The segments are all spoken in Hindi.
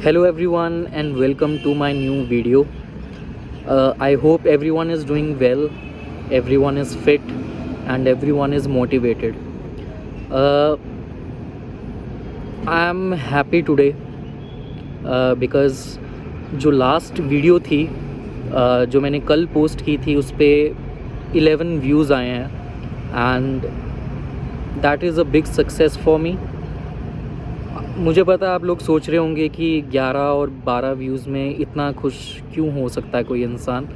Hello everyone and welcome to my new video. I hope everyone is doing well, everyone is fit and everyone is motivated. Uh, I am happy today because जो लास्ट वीडियो थी जो मैंने कल पोस्ट की थी उस पर 11 व्यूज़ आए हैं and that is a big success for me. मुझे पता है आप लोग सोच रहे होंगे कि 11 और 12 व्यूज़ में इतना खुश क्यों हो सकता है कोई इंसान.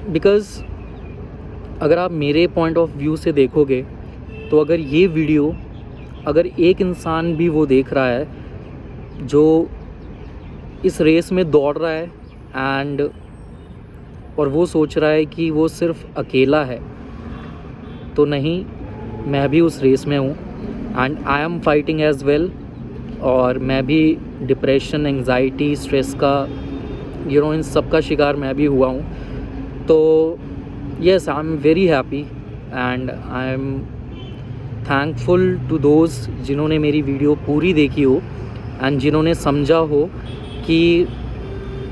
बिकॉज़ अगर आप मेरे पॉइंट ऑफ व्यू से देखोगे तो अगर ये वीडियो अगर एक इंसान भी वो देख रहा है जो इस रेस में दौड़ रहा है एंड और वो सोच रहा है कि वो सिर्फ अकेला है, तो नहीं, मैं भी उस रेस में हूँ and I am fighting as well. और मैं भी डिप्रेशन, एंजाइटी, स्ट्रेस का इन सब का शिकार मैं भी हुआ हूँ. तो yes, I am very happy and I am thankful to those जिन्होंने मेरी वीडियो पूरी देखी हो एंड जिन्होंने समझा हो कि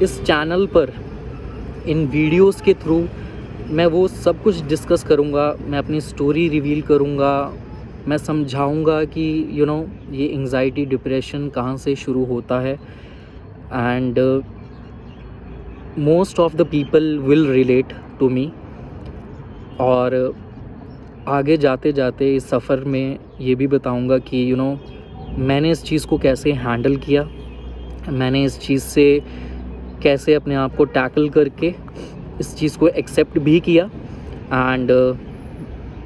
इस चैनल पर इन वीडियोस के थ्रू मैं वो सब कुछ डिस्कस करूँगा, मैं अपनी स्टोरी रिवील करूँगा, मैं समझाऊँगा कि ये एंजाइटी, डिप्रेशन कहाँ से शुरू होता है and most of the people will relate to me. और आगे जाते जाते इस सफ़र में ये भी बताऊँगा कि मैंने इस चीज़ को कैसे हैंडल किया, मैंने इस चीज़ से कैसे अपने आप को टैकल करके इस चीज़ को एक्सेप्ट भी किया. एंड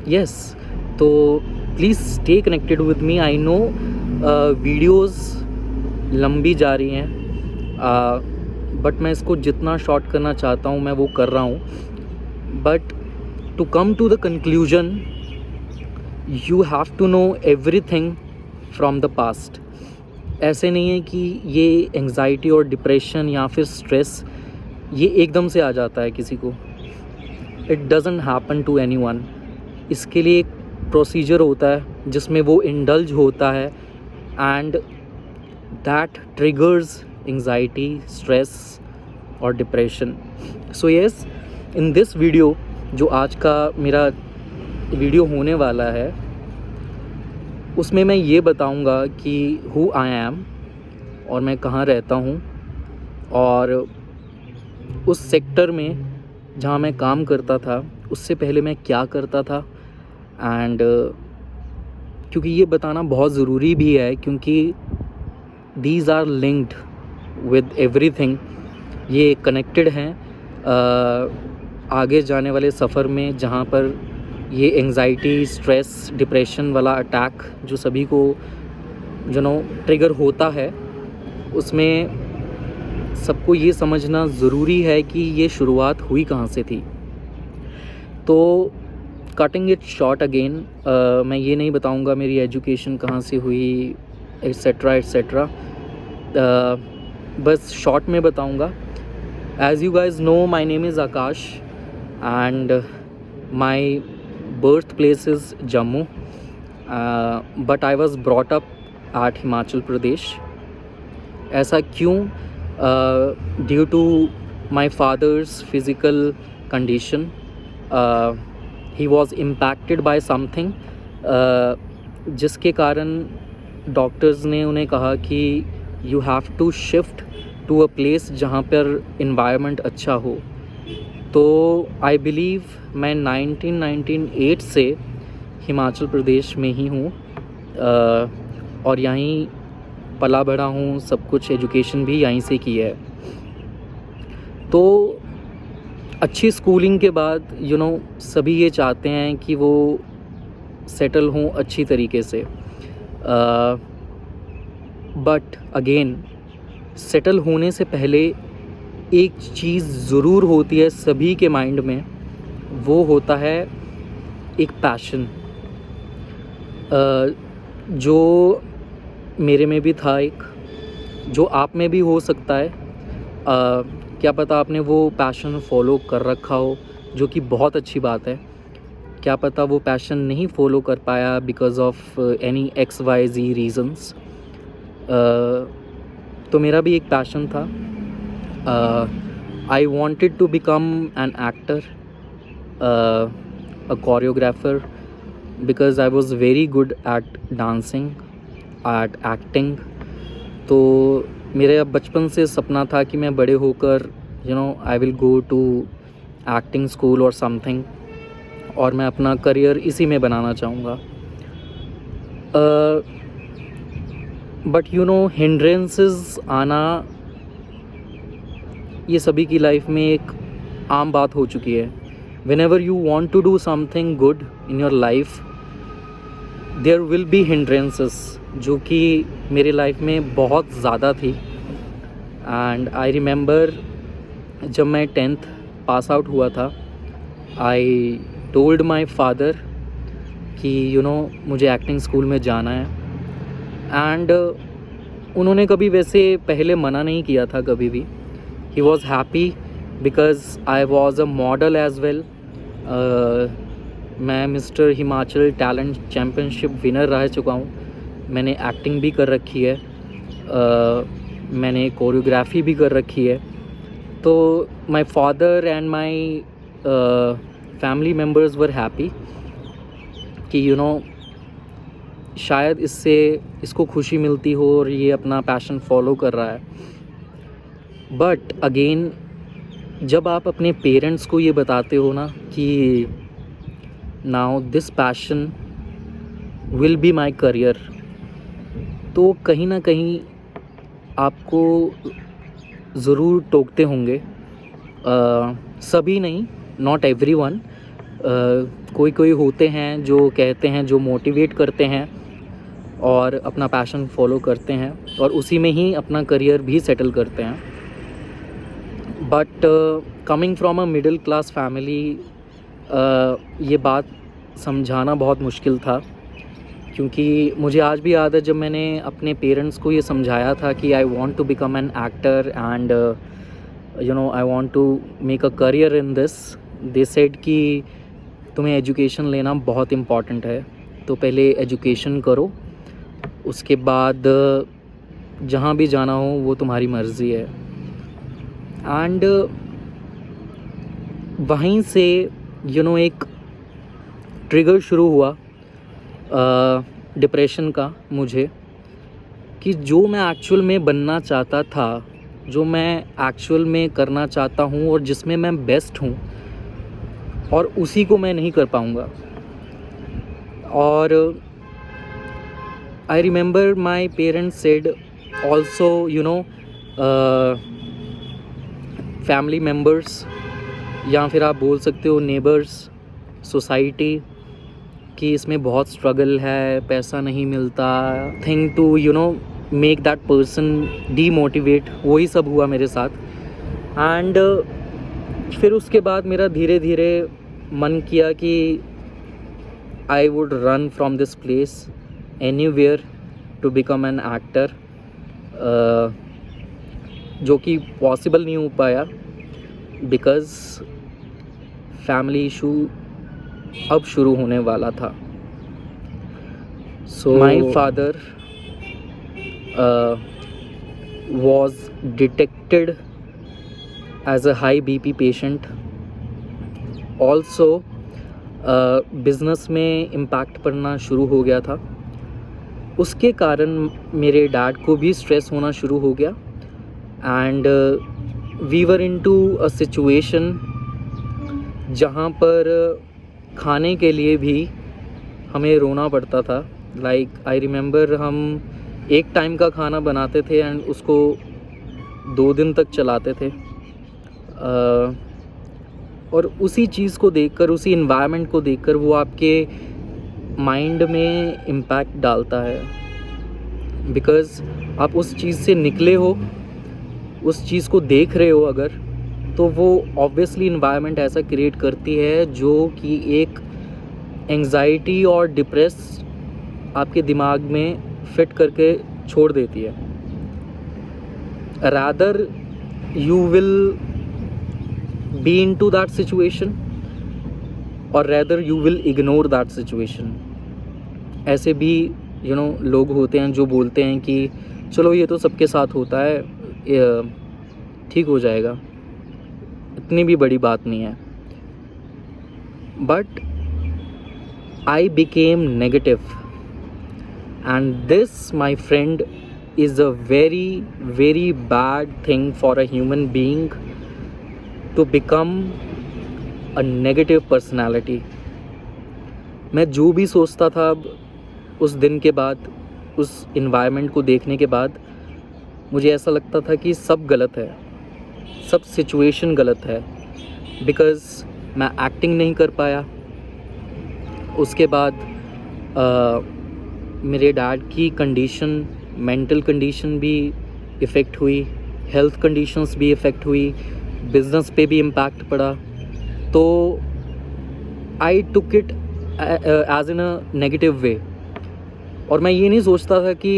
यस, तो please stay connected with me. I know videos लंबी जा रही हैं बट मैं इसको जितना शॉर्ट करना चाहता हूँ मैं वो कर रहा हूँ. But to come to the conclusion, you have to know everything from the past. ऐसे नहीं है कि ये एंजाइटी और डिप्रेशन या फिर स्ट्रेस ये एकदम से आ जाता है किसी को. It doesn't happen to anyone. इसके लिए एक प्रोसीजर होता है जिसमें वो इंडल्ज होता है and that triggers anxiety, stress और depression. So yes, in this video जो आज का मेरा वीडियो होने वाला है उसमें मैं ये बताऊंगा कि हु आई एम और मैं कहाँ रहता हूँ और उस सेक्टर में जहाँ मैं काम करता था उससे पहले मैं क्या करता था. एंड क्योंकि ये बताना बहुत ज़रूरी भी है क्योंकि these are linked with everything. ये कनेक्टेड हैं आगे जाने वाले सफ़र में जहाँ पर ये एंजाइटी, स्ट्रेस, डिप्रेशन वाला अटैक जो सभी को ट्रिगर होता है उसमें सबको ये समझना ज़रूरी है कि ये शुरुआत हुई कहाँ से थी. तो कटिंग इट शॉर्ट अगेन, मैं ये नहीं बताऊंगा मेरी एजुकेशन कहाँ से हुई एट्सेट्रा एट्सेट्रा. बस शॉर्ट में बताऊंगा. As you guys know, my name is Akash and my birth place is Jammu, but I was brought up at Himachal Pradesh. ऐसा क्यों? Due to my father's physical condition, he was impacted by something, जिसके कारण डॉक्टर्स ने उन्हें कहा कि you have to shift to a place जहाँ पर environment अच्छा हो. तो आई बिलीव मैं 1998 से हिमाचल प्रदेश में ही हूँ और यहीं पला बड़ा हूँ, सब कुछ एजुकेशन भी यहीं से की है. तो अच्छी स्कूलिंग के बाद सभी ये चाहते हैं कि वो सेटल हों अच्छी तरीके से. बट अगेन, सेटल होने से पहले एक चीज़ ज़रूर होती है सभी के माइंड में, वो होता है एक पैशन, जो मेरे में भी था, एक जो आप में भी हो सकता है. क्या पता आपने वो पैशन फॉलो कर रखा हो, जो कि बहुत अच्छी बात है. क्या पता वो पैशन नहीं फॉलो कर पाया because of any XYZ reasons. तो मेरा भी एक पैशन था. I wanted to become an actor, a choreographer, because I was very good at dancing, at acting. तो मेरे बचपन से सपना था कि मैं बड़े होकर I will go to acting school or something, और मैं अपना करियर इसी में बनाना चाहूँगा. बट हिंड्रेंसेस आना ये सभी की लाइफ में एक आम बात हो चुकी है. Whenever you want to do something good in your life, there will be hindrances, जो कि मेरे लाइफ में बहुत ज़्यादा थी. एंड आई रिमेंबर जब मैं 10th पास आउट हुआ था, आई टोल्ड माई फादर कि मुझे एक्टिंग स्कूल में जाना है. एंड उन्होंने कभी वैसे पहले मना नहीं किया था कभी भी. He was happy because I was a model as well. मैं mister Himachal talent championship winner रह चुका हूँ. मैंने एक्टिंग भी कर रखी है, मैंने कोरियोग्राफी भी कर रखी है. तो my father and my family members were happy कि शायद इसको खुशी मिलती हो और ये अपना पैशन फॉलो कर रहा है. बट अगेन जब आप अपने पेरेंट्स को ये बताते हो ना कि now this passion will be my career, तो कहीं ना कहीं आपको ज़रूर टोकते होंगे. सभी नहीं, नॉट एवरीवन. कोई होते हैं जो कहते हैं, जो मोटिवेट करते हैं और अपना पैशन फॉलो करते हैं और उसी में ही अपना करियर भी सेटल करते हैं. But coming from a middle class family, ये बात समझाना बहुत मुश्किल था. क्योंकि मुझे आज भी याद है जब मैंने अपने पेरेंट्स को ये समझाया था कि I want to become an actor and I want to make a career in this. They said कि तुम्हें एजुकेशन लेना बहुत इम्पॉर्टेंट है, तो पहले एजुकेशन करो, उसके बाद जहाँ भी जाना हो वो तुम्हारी मर्ज़ी है. एंड वहीं से एक ट्रिगर शुरू हुआ डिप्रेशन का मुझे, कि जो मैं एक्चुअल में बनना चाहता था, जो मैं एक्चुअल में करना चाहता हूँ और जिसमें मैं बेस्ट हूँ, और उसी को मैं नहीं कर पाऊँगा. और I remember my parents said also, family members, या फिर आप बोल सकते हो नेबर्स, सोसाइटी, कि इसमें बहुत स्ट्रगल है, पैसा नहीं मिलता, thing to make that person demotivate. वही सब हुआ मेरे साथ. एंड फिर उसके बाद मेरा धीरे धीरे मन किया कि I would run from this place anywhere to become an actor, जो कि पॉसिबल नहीं हो पाया बिकॉज़ फैमिली इशू अब शुरू होने वाला था. So my father was detected as a high BP patient. Also business में इम्पैक्ट पड़ना शुरू हो गया था. उसके कारण मेरे डैड को भी स्ट्रेस होना शुरू हो गया. And we were into a situation जहाँ पर खाने के लिए भी हमें रोना पड़ता था. लाइक आई रिमेंबर हम एक टाइम का खाना बनाते थे एंड उसको 2 दिन तक चलाते थे. और उसी चीज़ को देखकर, उसी इन्वायरमेंट को देखकर वो आपके माइंड में इम्पैक्ट डालता है. बिकॉज़ आप उस चीज़ से निकले हो, उस चीज़ को देख रहे हो अगर, तो वो ऑब्वियसली इन्वायरमेंट ऐसा क्रिएट करती है जो कि एक एंग्जाइटी और डिप्रेस आपके दिमाग में फिट करके छोड़ देती है. Rather you will be into that situation और rather you will ignore that situation. ऐसे भी लोग होते हैं जो बोलते हैं कि चलो ये तो सबके साथ होता है, ठीक हो जाएगा, इतनी भी बड़ी बात नहीं है। But I became negative, and this my friend is a very very bad thing for a human being to become a negative personality. मैं जो भी सोचता था अब उस दिन के बाद, उस environment को देखने के बाद, मुझे ऐसा लगता था कि सब गलत है, सब situation गलत है, because मैं acting नहीं कर पाया। उसके बाद मेरे डैड की कंडीशन, मेंटल कंडीशन भी इफ़ेक्ट हुई, हेल्थ कंडीशंस भी इफ़ेक्ट हुई, बिज़नेस पे भी इम्पैक्ट पड़ा। तो I took it as in a negative way, और मैं ये नहीं सोचता था कि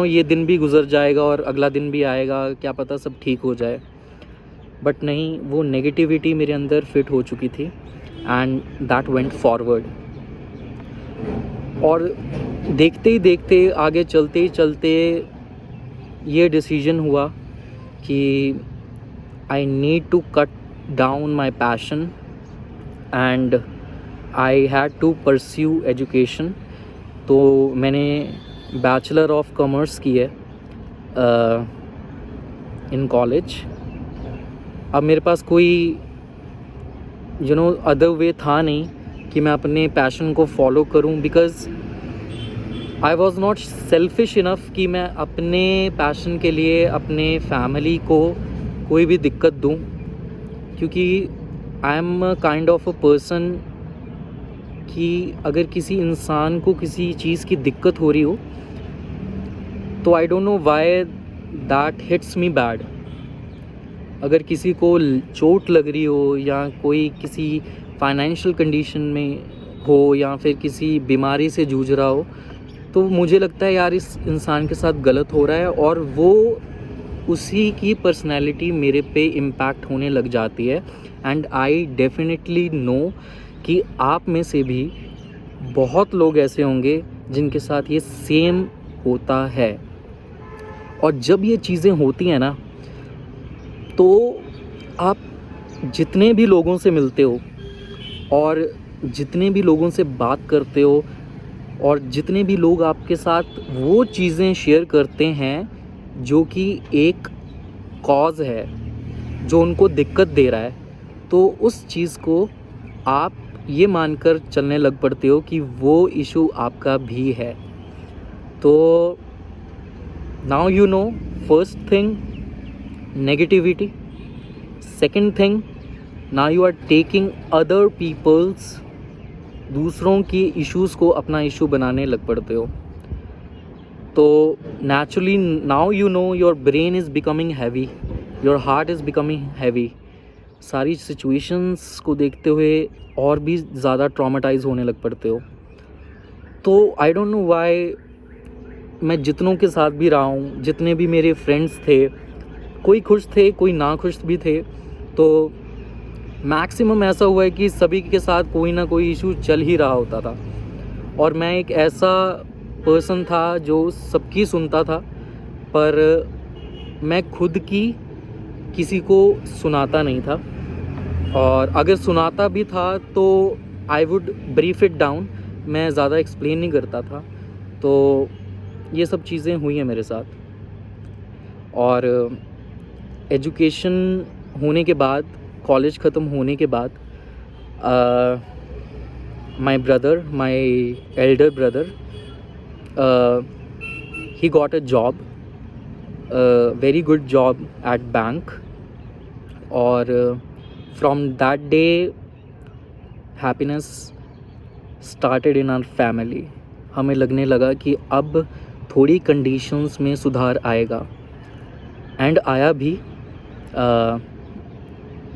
ये दिन भी गुजर जाएगा और अगला दिन भी आएगा, क्या पता सब ठीक हो जाए। बट नहीं, वो नेगेटिविटी मेरे अंदर फिट हो चुकी थी, एंड दैट वेंट फॉरवर्ड। और देखते ही देखते, आगे चलते ही चलते ये डिसीजन हुआ कि I need to cut down my passion and I had to pursue education. तो मैंने बैचलर ऑफ कॉमर्स की है इन कॉलेज। अब मेरे पास कोई अदर वे था नहीं कि मैं अपने पैशन को फॉलो करूं, because I was not selfish enough कि मैं अपने पैशन के लिए अपने फैमिली को कोई भी दिक्कत दूं, क्योंकि I am kind of a person कि अगर किसी इंसान को किसी चीज़ की दिक्कत हो रही हो तो I don't know why that hits me bad. अगर किसी को चोट लग रही हो या कोई किसी फाइनेंशियल कंडीशन में हो या फिर किसी बीमारी से जूझ रहा हो, तो मुझे लगता है यार इस इंसान के साथ गलत हो रहा है, और वो उसी की पर्सनैलिटी मेरे पे इम्पैक्ट होने लग जाती है। एंड आई डेफिनेटली नो कि आप में से भी बहुत लोग ऐसे होंगे जिनके साथ ये सेम होता है। और जब ये चीज़ें होती हैं ना, तो आप जितने भी लोगों से मिलते हो और जितने भी लोगों से बात करते हो और जितने भी लोग आपके साथ वो चीज़ें शेयर करते हैं जो कि एक कॉज़ है, जो उनको दिक्कत दे रहा है, तो उस चीज़ को आप ये मानकर चलने लग पड़ते हो कि वो इशू आपका भी है। तो now you know, first thing negativity, second thing now you are taking other people's, दूसरों की इश्यूज़ को अपना इशू बनाने लग पड़ते हो। तो naturally now you know your brain is becoming heavy, your heart is becoming heavy. सारी सिचुएशंस को देखते हुए और भी ज़्यादा ट्रॉमेटाइज होने लग पड़ते हो। तो आई डोंट नो व्हाई मैं जितनों के साथ भी रहा हूँ, जितने भी मेरे फ्रेंड्स थे, कोई खुश थे कोई ना खुश भी थे, तो मैक्सिमम ऐसा हुआ है कि सभी के साथ कोई ना कोई इशू चल ही रहा होता था। और मैं एक ऐसा पर्सन था जो सबकी सुनता था, पर मैं खुद की किसी को सुनाता नहीं था, और अगर सुनाता भी था तो I would brief it down, मैं ज़्यादा एक्सप्लेन नहीं करता था। तो ये सब चीज़ें हुई हैं मेरे साथ। और एजुकेशन होने के बाद, कॉलेज ख़त्म होने के बाद, my brother, my elder brother, he got a job, a very good job at bank, और from that day happiness started in our family। हमें लगने लगा कि अब थोड़ी कंडीशंस में सुधार आएगा, एंड आया भी।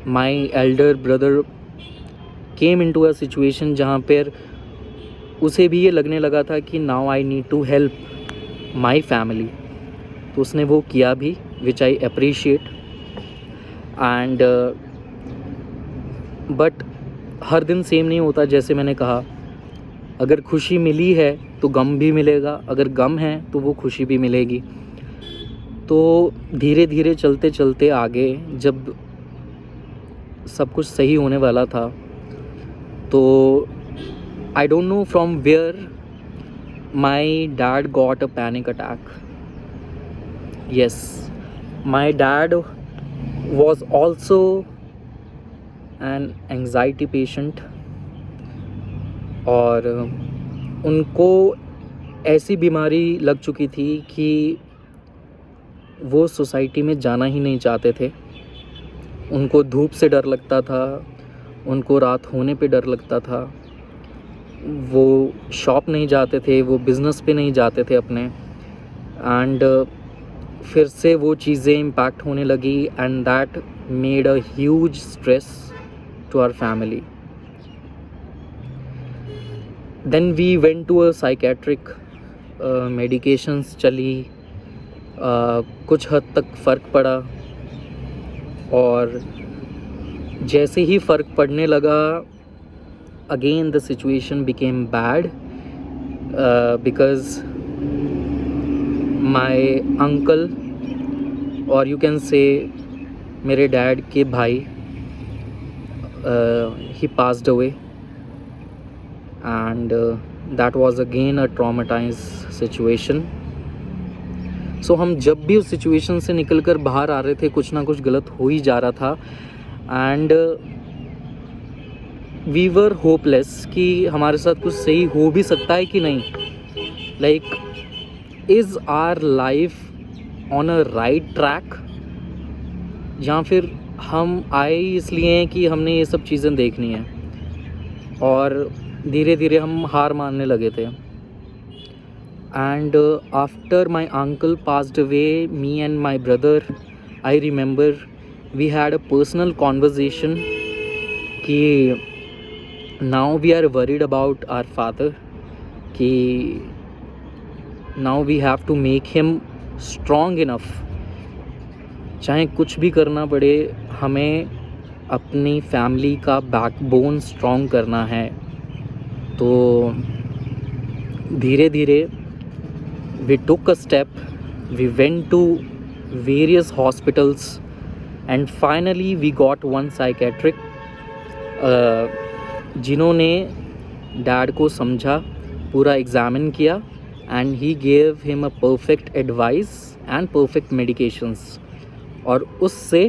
My elder brother came into a situation जहाँ पर उसे भी ये लगने लगा था कि now I need to help my family, तो उसने वो किया भी, which I appreciate. And but हर दिन सेम नहीं होता। जैसे मैंने कहा, अगर खुशी मिली है तो गम भी मिलेगा, अगर गम है तो वो खुशी भी मिलेगी। तो धीरे धीरे चलते चलते आगे जब सब कुछ सही होने वाला था, तो I don't know from where my dad got a panic attack. Yes, my dad was also an anxiety patient, और उनको ऐसी बीमारी लग चुकी थी कि वो सोसाइटी में जाना ही नहीं चाहते थे. उनको धूप से डर लगता था, उनको रात होने पे डर लगता था, वो शॉप नहीं जाते थे, वो बिज़नेस पे नहीं जाते थे अपने. एंड फिर से वो चीज़ें इम्पैक्ट होने लगी and that made a huge stress to our family. Then we went to a psychiatric, medications चली, कुछ हद तक फ़र्क पड़ा, और जैसे ही फ़र्क पड़ने लगा again the situation became bad because my uncle, और यू कैन से मेरे डैड के भाई, he passed away, and that was again a traumatise situation. So हम जब भी उस सिचुएशन से निकल कर बाहर आ रहे थे, कुछ ना कुछ गलत हो ही जा रहा था. एंड वी वर होपलेस कि हमारे साथ कुछ सही हो भी सकता है कि नहीं. Like, is our life on a right track, या फिर हम आए इसलिए हैं कि हमने ये सब चीज़ें देखनी है. और धीरे धीरे हम हार मानने लगे थे. And after my uncle passed away, me and my brother, I remember we had a personal conversation कि now we are worried about our father, कि now we have to make him strong enough. चाहे कुछ भी करना पड़े, हमें अपनी फैमिली का बैकबोन स्ट्रॉन्ग करना है. तो धीरे धीरे we took a step, we went to various hospitals, and finally we got one psychiatric जिन्होंने डैड को समझा, पूरा एग्ज़ामिन किया, and he gave him a perfect advice and perfect medications. और उससे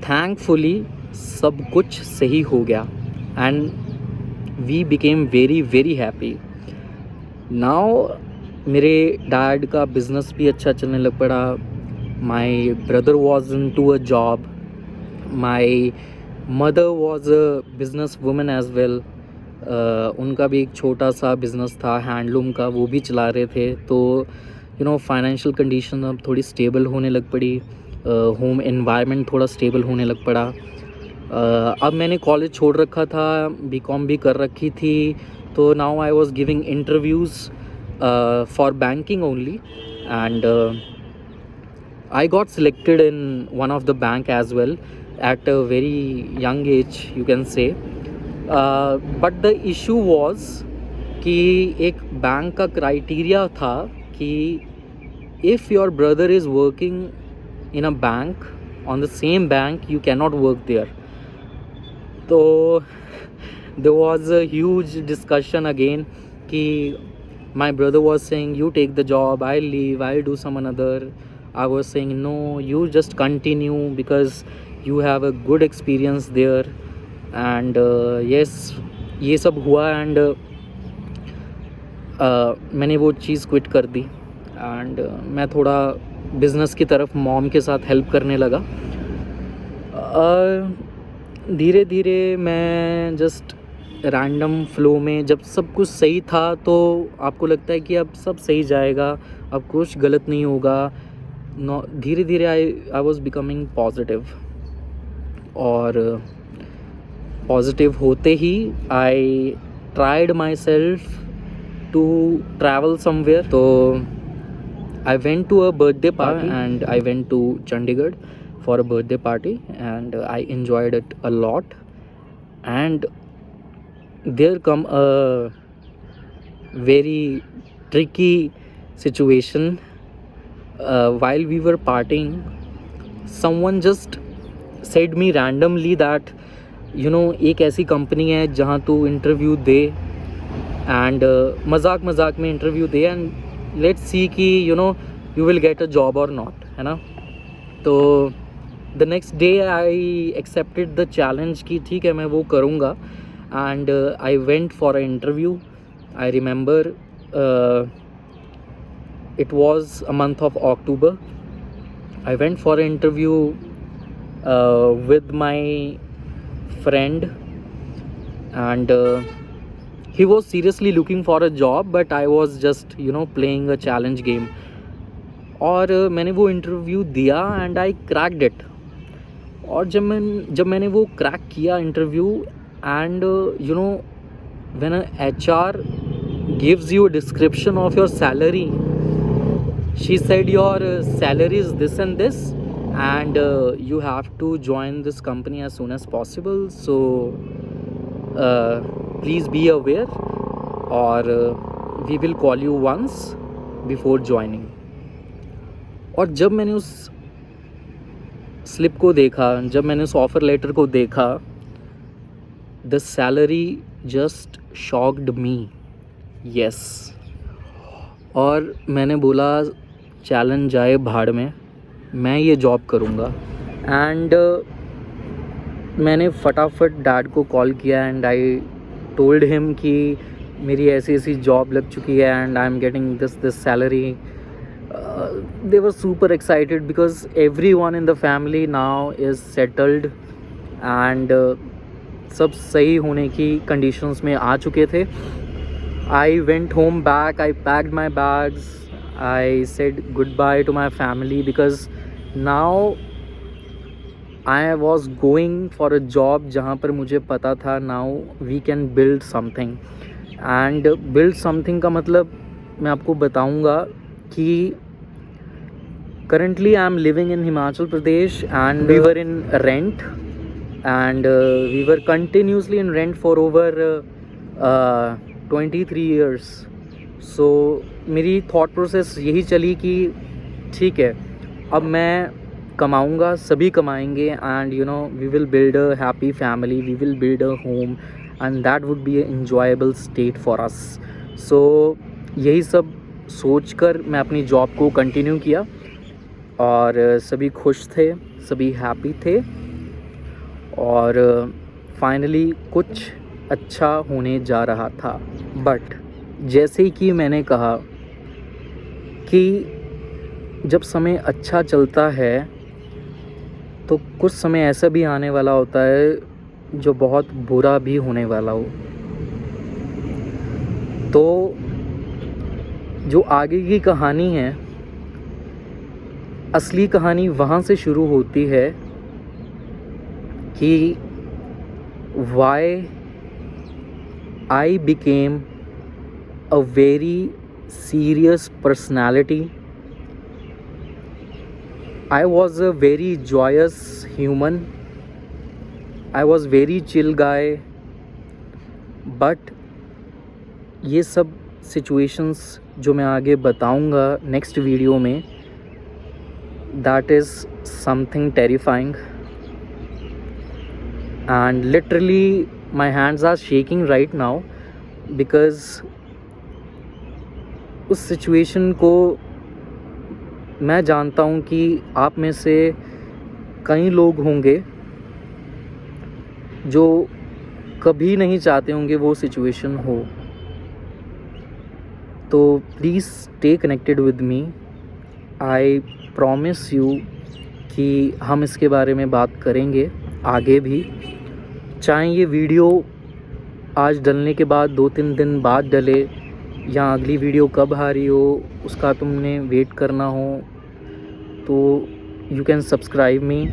थैंकफुली सब कुछ सही हो गया and we became very very happy. Now मेरे डैड का बिज़नेस भी अच्छा चलने लग पड़ा. My brother was in to a job, my mother was a business woman as well. उनका भी एक छोटा सा बिज़नेस था हैंडलूम का, वो भी चला रहे थे. तो यू नो, फाइनेंशियल कंडीशन अब थोड़ी स्टेबल होने लग पड़ी, होम एनवायरनमेंट थोड़ा स्टेबल होने लग पड़ा. अब मैंने कॉलेज छोड़ रखा था, बीकॉम भी कर रखी थी. तो now I was giving interviews for banking only, and I got selected in one of the bank as well at a very young age, you can say. But the issue was कि एक बैंक का क्राइटेरिया था कि if your brother is working in a bank, on the same bank, you cannot work there. तो there was a huge discussion again कि my brother was saying, you take the job, I'll leave, I'll do some another. I was saying, no, you just continue because you have a good experience there. And yes, ये सब हुआ. एंड मैंने वो चीज़ क्विट कर दी एंड मैं थोड़ा बिज़नेस की तरफ मॉम के साथ हेल्प करने लगा. धीरे धीरे मैं जस्ट रैंडम फ्लो में, जब सब कुछ सही था तो आपको लगता है कि अब सब सही जाएगा, अब कुछ गलत नहीं होगा. धीरे धीरे आई वॉज बिकमिंग पॉजिटिव, और पॉजिटिव होते ही I tried myself to travel somewhere. तो I went to a birthday party and I went to Chandigarh for a birthday party, and I enjoyed it a lot. And there come a very tricky situation while we were partying, someone just said me randomly that एक ऐसी कंपनी है जहाँ तू इंटरव्यू दे एंड मजाक मजाक में इंटरव्यू दे एंड लेट्स सी कि you will get a job और नॉट, है ना। तो the next day I accepted the challenge कि ठीक है मैं वो करूँगा and I went for a interview. I remember it was a month of October. I went for an interview with my friend and he was seriously looking for a job but I was just playing a challenge game. और मैंने वो इंटरव्यू दिया एंड आई क्रैक्ड इट। और जब मैंने वो क्रैक किया interview and when a HR gives you a description of your salary, she said your salary is this and this and you have to join this company as soon as possible, so please be aware or we will call you once before joining. और जब मैंने उस स्लिप को देखा, जब मैंने उस ऑफ़र लेटर को देखा, the salary just shocked me. Yes, और मैंने बोला चैलेंज जाए भाड़ में, मैं ये जॉब करूँगा। एंड मैंने फटाफट डैड को कॉल किया एंड आई टोल्ड हिम कि मेरी ऐसी ऐसी जॉब लग चुकी है and I am getting this salary. They were super excited because everyone in the family now is settled and सब सही होने की कंडीशंस में आ चुके थे। I went home back, I packed my bags, I said goodbye to my family because now I was going for a job जहाँ पर मुझे पता था now we can build something and build something का मतलब मैं आपको बताऊँगा कि currently I am living in Himachal Pradesh and we were in rent and we were continuously in rent for over 23 years. So मेरी thought process यही चली कि ठीक है अब मैं कमाऊँगा, सभी कमाएंगे and we will build a happy family, we will build a home and that would be an enjoyable state for us. So यही सब सोचकर मैं अपनी जॉब को कंटिन्यू किया और सभी खुश थे, सभी हैप्पी थे और फाइनली कुछ अच्छा होने जा रहा था। बट जैसे कि मैंने कहा कि जब समय अच्छा चलता है तो कुछ समय ऐसा भी आने वाला होता है जो बहुत बुरा भी होने वाला हो। तो जो आगे की कहानी है, असली कहानी वहाँ से शुरू होती है कि why I became a very serious personality. I was a very joyous human. I was very chill guy. But ये सब situations जो मैं आगे बताऊंगा नेक्स्ट वीडियो में, that is something terrifying and literally my hands are shaking right now because उस सिचुएशन को मैं जानता हूँ कि आप में से कई लोग होंगे जो कभी नहीं चाहते होंगे वो सिचुएशन हो। तो please stay connected with me. I promise you कि हम इसके बारे में बात करेंगे आगे भी, चाहे ये वीडियो आज डलने के बाद 2-3 दिन बाद डले या अगली वीडियो कब आ रही हो उसका तुमने वेट करना हो, तो यू कैन सब्सक्राइब मी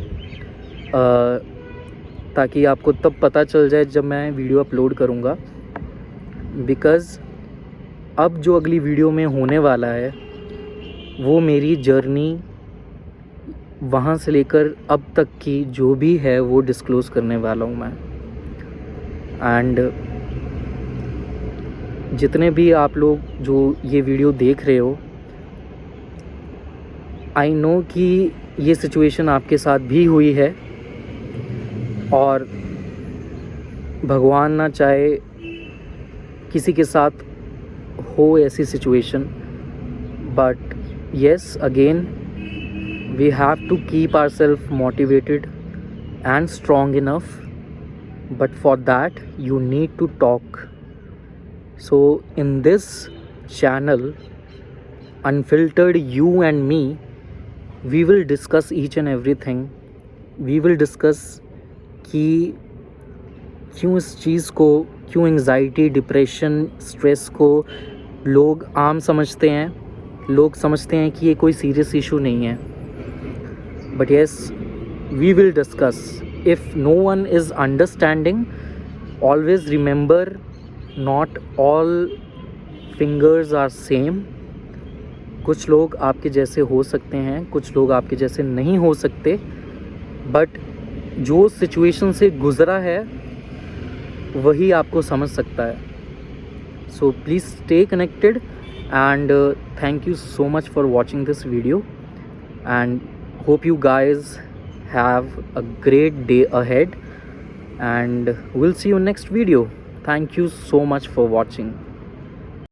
ताकि आपको तब पता चल जाए जब मैं वीडियो अपलोड करूँगा। बिकॉज़ अब जो अगली वीडियो में होने वाला है वो मेरी जर्नी वहाँ से लेकर अब तक की जो भी है वो डिस्क्लोज़ करने वाला हूँ मैं। एंड जितने भी आप लोग जो ये वीडियो देख रहे हो, आई नो कि ये सिचुएशन आपके साथ भी हुई है और भगवान ना चाहे किसी के साथ हो ऐसी situation, but yes again we have to keep ourself motivated and strong enough, but for that you need to talk. So in this channel, Unfiltered You and Me, we will discuss each and everything. We will discuss कि क्यों इस चीज़ को, क्यों एंग्जाइटी, डिप्रेशन, स्ट्रेस को लोग आम समझते हैं, लोग समझते हैं कि ये कोई सीरियस इशू नहीं है, but yes we will discuss. If no one is understanding, always remember not all fingers are same. कुछ लोग आपके जैसे हो सकते हैं, कुछ लोग आपके जैसे नहीं हो सकते, बट जो सिचुएशन से गुज़रा है वही आपको समझ सकता है. So please stay connected and thank you so much for watching this video and hope you guys have a great day ahead and we'll see you next video. Thank you so much for watching.